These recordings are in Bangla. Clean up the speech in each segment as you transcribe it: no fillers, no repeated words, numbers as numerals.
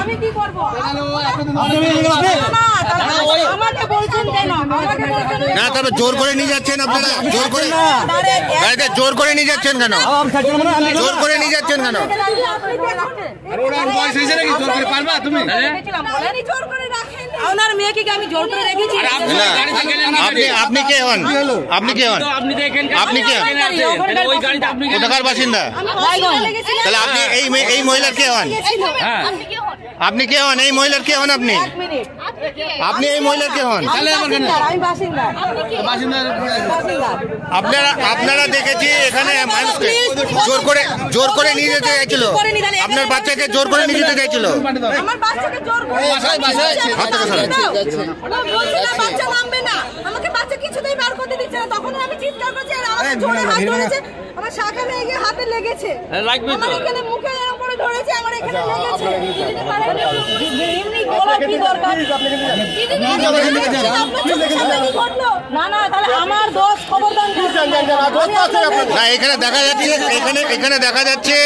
আমি কি করব? না তবে জোর করে নিয়ে যাচ্ছেন আপনারা, জোর করে গাড়িতে জোর করে নিয়ে যাচ্ছেন কেন? জোর করে নিয়ে যাচ্ছেন কেন? আপনার মেয়েকে আমি জোর করে রেখেছি। আপনি কে হন? আপনি কে হন? আপনি কে হন? কোথাকার বাসিন্দা? তাহলে আপনি এই মহিলার কে হন? আপনি কে হন? এই মহিলার কে হন? আপনি আপনি এই মহিলার কে হন? আপনারা দেখেছি এখানে মানুষকে জোর করে নিয়ে যেতে চাইছিল, আপনার বাচ্চাকে জোর করে নিয়ে যেতে চাইছিল। আমার বাচ্চাকে জোর করে বাচ্চা নামবে না, আমাকে বাচ্চা কিছুতেই বার করতে দিচ্ছে না। তখন আমি চিৎকার করছি, আমার জোরে হাত ধরেছে, আমার শাখা লেগে হাতে লেগেছে, আমার এখানে মুখে এরকম করে ধরেছে, আমার এখানে লেগেছে। এমনি বলার কি দরকার? না না, তাহলে আমার দোষ খবরদার না। এখানে দেখা যাচ্ছে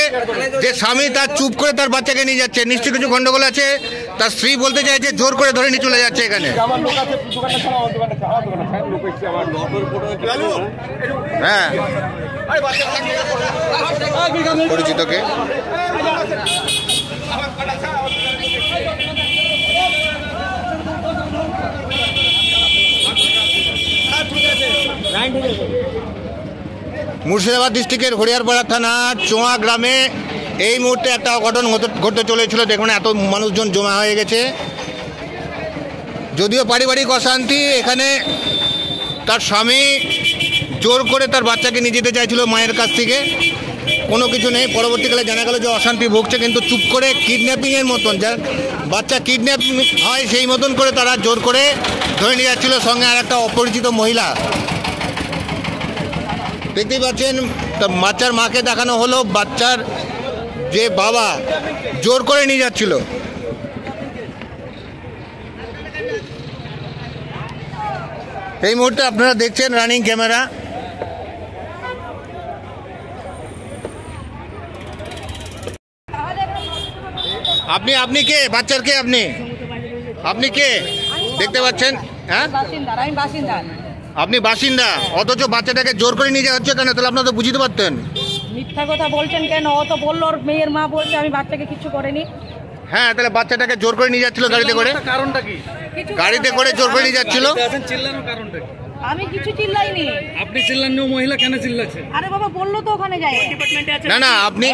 যে স্বামী তার চুপ করে তার বাচ্চাকে নিয়ে যাচ্ছে, নিশ্চয়ই কিছু গন্ডগোল আছে। তার স্ত্রী বলতে চাইছে জোর করে ধরে নিয়ে চলে যাচ্ছে এখানে। হ্যাঁ, পরিচিতকে মুর্শিদাবাদ ডিস্ট্রিক্টের হরিয়ারপাড়া থানা চোয়া গ্রামে এই মুহূর্তে একটা অঘটন ঘটতে চলেছিল। দেখুন এত মানুষজন জমা হয়ে গেছে। যদিও পারিবারিক অশান্তি, এখানে তার স্বামী জোর করে তার বাচ্চাকে নিয়ে যেতে চাইছিল মায়ের কাছ থেকে, কোনো কিছু নেই। পরবর্তীকালে জানা গেল যে অশান্তি ভুগছে, কিন্তু চুপ করে কিডন্যাপিংয়ের মতন, যা বাচ্চা কিডন্যাপ হয় সেই মতন করে তারা জোর করে ধরে নিয়ে যাচ্ছিল, সঙ্গে আর একটা অপরিচিত মহিলা। দেখতেই পাচ্ছেন বাচ্চার মাকে দেখানো হলো, বাচ্চার যে বাবা জোর করে নিয়ে যাচ্ছিল। এই মুহূর্তে আপনারা দেখছেন রানিং ক্যামেরা। আপনি কে? বাচ্চার কে? আপনি কে দেখতে পাচ্ছেন? হ্যাঁ, আপনি বাসিন্দা, অথচ বাচ্চাটাকে জোর করে নিয়ে যাওয়া হচ্ছে কেন? তাহলে আপনারা তো বুঝতে পারতেন। মিথ্যা কথা বলছেন কেন? ও তো বললো ওর মেয়ের মা বলছে আমি বাচ্চাকে কিছু করিনি। হ্যাঁ, তাহলে বাচ্চাটাকে জোর করে নিয়ে যাচ্ছিল গাড়িতে করে। কারণটা কি? গাড়িতে করে জোর করে নিয়ে যাচ্ছিল। চিল্লানোর কারণটা কি? আমি কিছু চিল্লাইনি। আপনি চিল্লাননি, ও মহিলা কেন চিল্লাচ্ছে? আরে বাবা বললো তো ওখানে যাই। না আপনি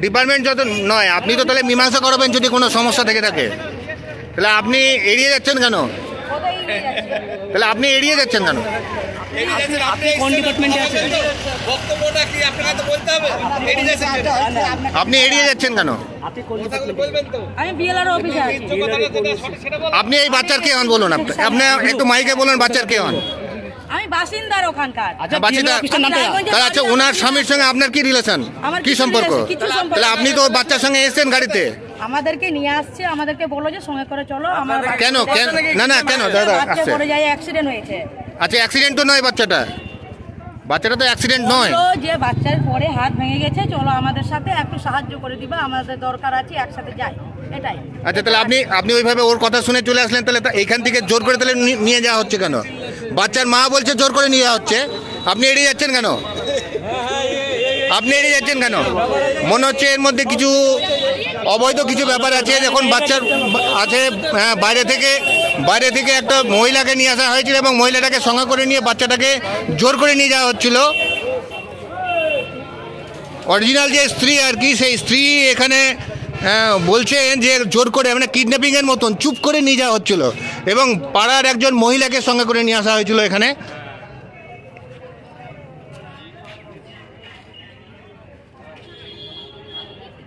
ডিপার্টমেন্ট যত নয়, আপনি তো তাহলে মীমাংসা করবেন যদি কোনো সমস্যা থেকে থাকে। তাহলে আপনি এড়িয়ে যাচ্ছেন কেন? তাহলে আপনি এড়িয়ে যাচ্ছেন কেন? কোন ডিপার্টমেন্টে আছেন? বক্তব্যটা কি আপনাকে তো বলতে হবে। আপনি এড়িয়ে যাচ্ছেন কেন? আমি বিএলআর অফিসে আছি। আপনি এই বাচ্চার কে হন বলুন? আপনি একটু মাইকে বলুন বাচ্চার কে হন? আমি বাসিন্দার ওখানকার। বাচ্চাটা আচ্ছা, ওনার স্বামীর সঙ্গে আপনার কি রিলেশন, কি সম্পর্ক? তাহলে আপনি তো বাচ্চার সঙ্গে এসেছেন গাড়িতে, আমাদেরকে নিয়ে আসছে, আমাদেরকে বললো যে সঙ্গে করে চলো। আমার কেন না কেন দাদা আসছে? পড়ে যায়, অ্যাক্সিডেন্ট হয়েছে। আচ্ছা, অ্যাক্সিডেন্ট তো নয়, বাচ্চাটা তো অ্যাক্সিডেন্ট নয়। যে বাচ্চার পরে হাত ভেঙে গেছে, চলো আমাদের সাথে একটু সাহায্য করে দিবা, আমাদের দরকার আছে, একসাথে যাই, এটাই। আচ্ছা, তাহলে আপনি ওইভাবে ওর কথা শুনে চলে আসলেন, তাহলে এইখান থেকে জোর করে তাহলে নিয়ে যাওয়া হচ্ছে কেন? বাচ্চার মা বলছে জোর করে নিয়ে যাওয়া হচ্ছে, আপনি এড়িয়ে যাচ্ছেন কেন? মনে হচ্ছে এর মধ্যে কিছু অবৈধ কিছু ব্যাপার আছে। যখন বাচ্চার আছে, হ্যাঁ, বাইরে থেকে একটা মহিলাকে নিয়ে আসা হয়েছিল এবং মহিলাটাকে সঙ্গে করে নিয়ে বাচ্চাটাকে জোর করে নিয়ে যাওয়া হচ্ছিল। অরিজিনাল যে স্ত্রী আর কি, সেই স্ত্রী এখানে বলছেন যে জোর করে, মানে কিডন্যাপিংয়ের মতন চুপ করে নিয়ে যাওয়া হচ্ছিল এবং পাড়ার একজন মহিলাকে সঙ্গে করে নিয়ে আসা হয়েছিল এখানে।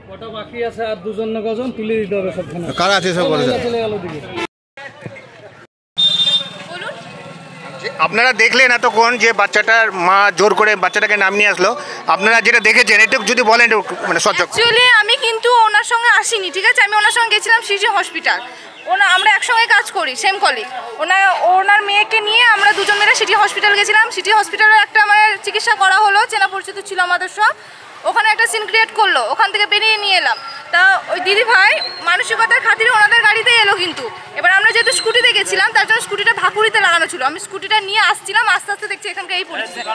কটা বাকি আছে? আর দুজন না কজন তুলে দিতে হবে সব। কারা আছে সব বলে চলে গেল দিকে। আপনারা দেখলেন এতক্ষণ যে বাচ্চাটার মা জোর করে বাচ্চাটাকে নাম নিয়ে আসলো, আপনারা যেটা দেখেছেন একটু যদি বলেন, মানে সচক। অ্যাকচুয়ালি আমি কিন্তু ওনার সঙ্গে আসিনি, ঠিক আছে? আমি ওনার সঙ্গে গেছিলাম সিটি হসপিটাল। আমরা একসঙ্গে কাজ করি, সেম কলিগ। ওনার মেয়েকে নিয়ে আমরা দুজন মিলে সিটি হসপিটাল গেছিলাম। সিটি হসপিটালে একটা আমার চিকিৎসা করা হলো, চেনা পরিচিত ছিল আমাদের সব। ওখানে একটা সিন ক্রিয়েট করলো, ওখান থেকে বেরিয়ে নিয়ে এলাম। তা ওই দিদি ভাই মানসিকতার খাতিরে ওনাদের গাড়িতে এলো, কিন্তু এবার আমরা যেহেতু স্কুটিতে গেছিলাম তার জন্য স্কুটিটা ভাকুরিতে লাগানো ছিল। আমি স্কুটিটা নিয়ে আসছিলাম, আস্তে আস্তে দেখছি এখানকার এই পরিস্থিতি।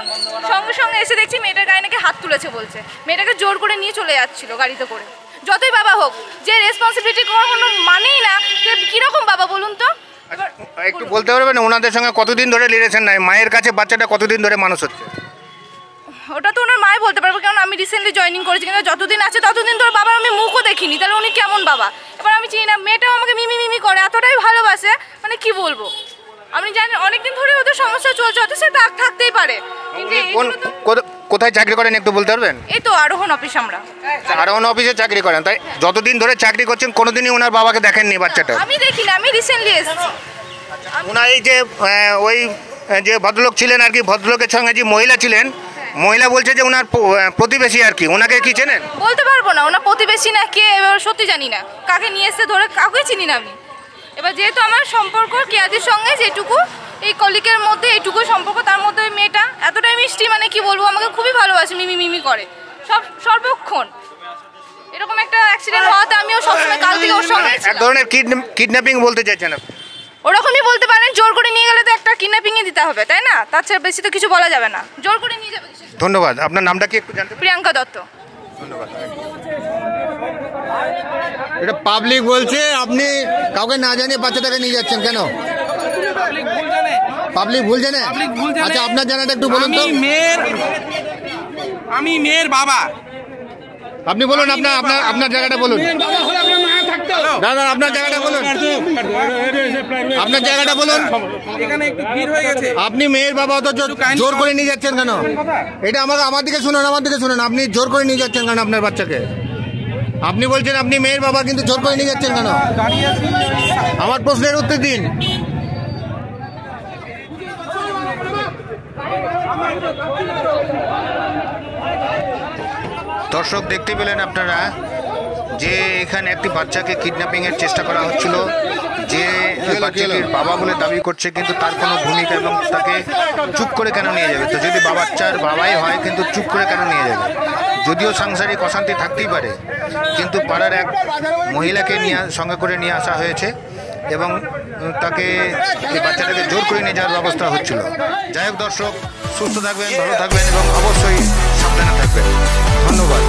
সঙ্গে সঙ্গে এসে দেখছি মেয়েটার গায়ে নাকি হাত তুলেছে বলছে, মেয়েটাকে জোর করে নিয়ে চলে যাচ্ছিল গাড়িতে করে। যতই বাবা হোক, যে রেসপন্সিবিলিটি কোনো মানেই না, সে কীরকম বাবা বলুন তো। একটু বলতে পারবেন ওনাদের সঙ্গে কতদিন ধরে রিলেশন নাই? মায়ের কাছে বাচ্চাটা কতদিন ধরে মানুষ হচ্ছে? ওটা তো ওনার মাই বলতে পারবো, কারণ আমি রিসেন্টলি জয়েনিং করেছি, কিন্তু যতদিন আছে ততদিন তোর বাবার আমি মুখও দেখিনি, তাহলে উনি কেমন বাবা? এবার আমি চিনি না, মেয়েটাও আমাকে মিমি মিমি করে, এতটাই ভালোবাসে, মানে কি বলবো। আমি জানি অনেকদিন ধরে ওদের সমস্যা চলছে, হয়তো সে থাকতেই পারে, কিন্তু কোথায় চাকরি করেন একটু বলতে পারবেন? এই তো আরোহণ অফিস। আমরা আরোহণ অফিসে চাকরি করেন, তাই যতদিন ধরে চাকরি করছেন কোনোদিনই ওনার বাবাকে দেখেননি বাচ্চাটা? আমি দেখিনি, আমি রিসেন্টলি এসেছি। ওনার এই যে ওই যে ভদ্রলোক ছিলেন আর কি, ভদ্রলোকের সঙ্গে যে মহিলা ছিলেন, মহিলা বলছে যে ওনার প্রতিবেশী আর কি, ওনাকে কি চেনেন? বলতে পারবো না ওনার প্রতিবেশী না কে, এবার সত্যি জানি না, কাকে নিয়ে এসে ধরে কাউকে চিনি না আমি। এবার যেহেতু আমার সম্পর্ক কেয়াদির সঙ্গে যেটুকু এই কলিকের মধ্যে এইটুকু সম্পর্ক, তার মধ্যে ওই মেয়েটা এতটাই মিষ্টি, মানে কি বলবো, আমাকে খুবই ভালোবাসে, মিমি মিমি করে সর্বক্ষণ। এরকম একটা অ্যাক্সিডেন্ট হওয়াতে আমিও সবসময় কাল থেকে ওর সঙ্গে এক ধরনের কিডন্যাপিং বলতে চাইছেন আপনি? ওরকমই বলতে পারেন, জোর করে নিয়ে গেলে তো একটা কিডন্যাপিংই দিতে হবে, তাই না? তার চেয়ে বেশি তো কিছু বলা যাবে না, জোর করে নিয়ে যাবে। ধন্যবাদ। আপনার নামটা কি একটু জানতে? প্রিয়াঙ্কা দত্ত। ধন্যবাদ। এটা পাবলিক বলছে আপনি কাউকে না জানিয়ে বাচ্চাটাকে নিয়ে যাচ্ছেন কেন? পাবলিক ভুল জানে? আচ্ছা আপনার জানাটা একটু বলুন তো। আমি মেয়ের বাবা। আপনি বলুন, আপনার জায়গাটা বলুন দাদা, আপনার জায়গাটা বলুন, আপনার জায়গাটা বলুন। এখানে একটু ভিড় হয়ে গেছে। আপনি মেয়ের বাবা, অথচ জোর করে নিয়ে যাচ্ছেন কেন? এটা আমার দিকে শুনুন, আপনি জোর করে নিয়ে যাচ্ছেন কেন আপনার বাচ্চাকে? আপনি বলছেন আপনি মেয়ের বাবা, কিন্তু জোর করে নিয়ে যাচ্ছেন কেন? আমার প্রশ্নের উত্তর দিন। দর্শক দেখতে পেলেন আপনারা যে এখানে একটি বাচ্চাকে কিডন্যাপিংয়ের চেষ্টা করা হচ্ছিল, যে বাচ্চাটির বাবা বলে দাবি করছে, কিন্তু তার কোনো ভূমিকা, এবং তাকে চুপ করে কেন নিয়ে যাবে? তো যদি বাচ্চার বাবাই হয়, কিন্তু চুপ করে কেন নিয়ে যাবে? যদিও সাংসারিক অশান্তি থাকতেই পারে, কিন্তু পাড়ার এক মহিলাকে সঙ্গে করে নিয়ে আসা হয়েছে এবং তাকে এই বাচ্চাটাকে জোর করে নিয়ে যাওয়ার ব্যবস্থা হচ্ছিল। যাই হোক দর্শক, সুস্থ থাকবেন, ভালো থাকবেন এবং অবশ্যই সাবধানে থাকবেন। ধন্যবাদ।